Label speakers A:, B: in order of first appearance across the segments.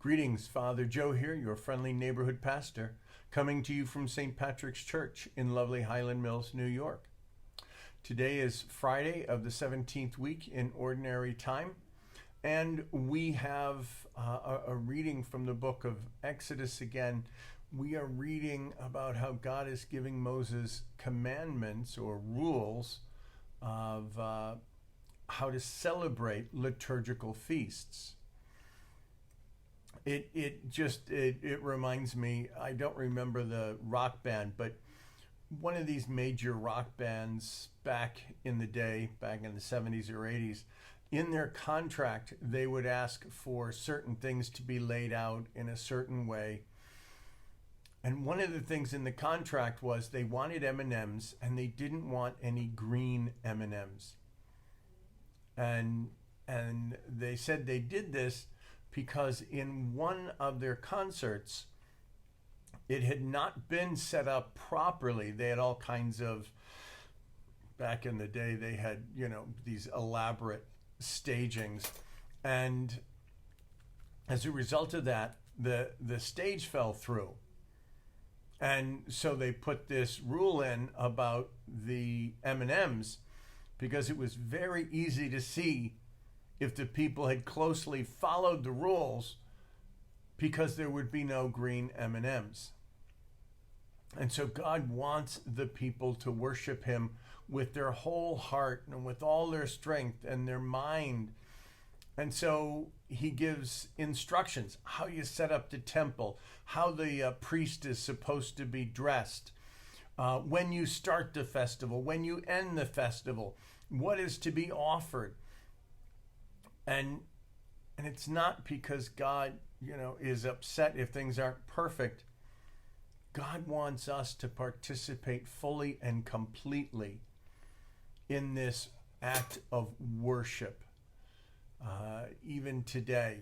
A: Greetings, Father Joe here, your friendly neighborhood pastor, coming to you from St. Patrick's Church in lovely Highland Mills, New York. Today is Friday of the 17th week in Ordinary Time, and we have a reading from the book of Exodus again. We are reading about how God is giving Moses commandments or rules of how to celebrate liturgical feasts. It reminds me, I don't remember the rock band, but one of these major rock bands back in the day, back in the 70s or 80s, in their contract, they would ask for certain things to be laid out in a certain way. And one of the things in the contract was they wanted M&Ms and they didn't want any green M&Ms. And they said they did this because in one of their concerts, it had not been set up properly. They had all kinds of, back in the day, they had, these elaborate stagings. And as a result of that, the stage fell through. And so they put this rule in about the M&Ms because it was very easy to see if the people had closely followed the rules, because there would be no green M&Ms. And so God wants the people to worship him with their whole heart and with all their strength and their mind. And so he gives instructions, how you set up the temple, how the priest is supposed to be dressed, when you start the festival, when you end the festival, what is to be offered. And it's not because God, is upset if things aren't perfect. God wants us to participate fully and completely in this act of worship. Even today,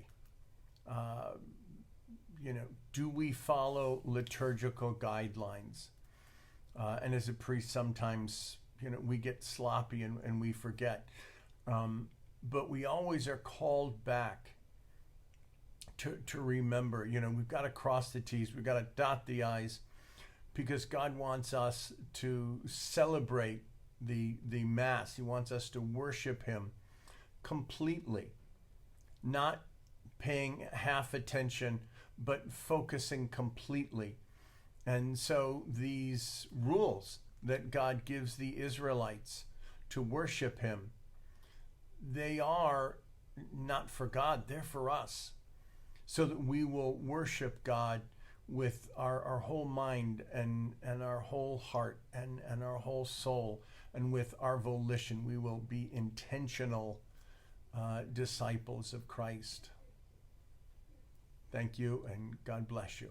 A: do we follow liturgical guidelines? And as a priest, sometimes, we get sloppy and we forget. But we always are called back to remember, we've got to cross the T's, we've got to dot the I's, because God wants us to celebrate the Mass. He wants us to worship him completely, not paying half attention, but focusing completely. And so these rules that God gives the Israelites to worship him, they are not for God, they're for us, so that we will worship God with our whole mind and our whole heart and our whole soul, and with our volition. We will be intentional disciples of Christ. Thank you, and God bless you.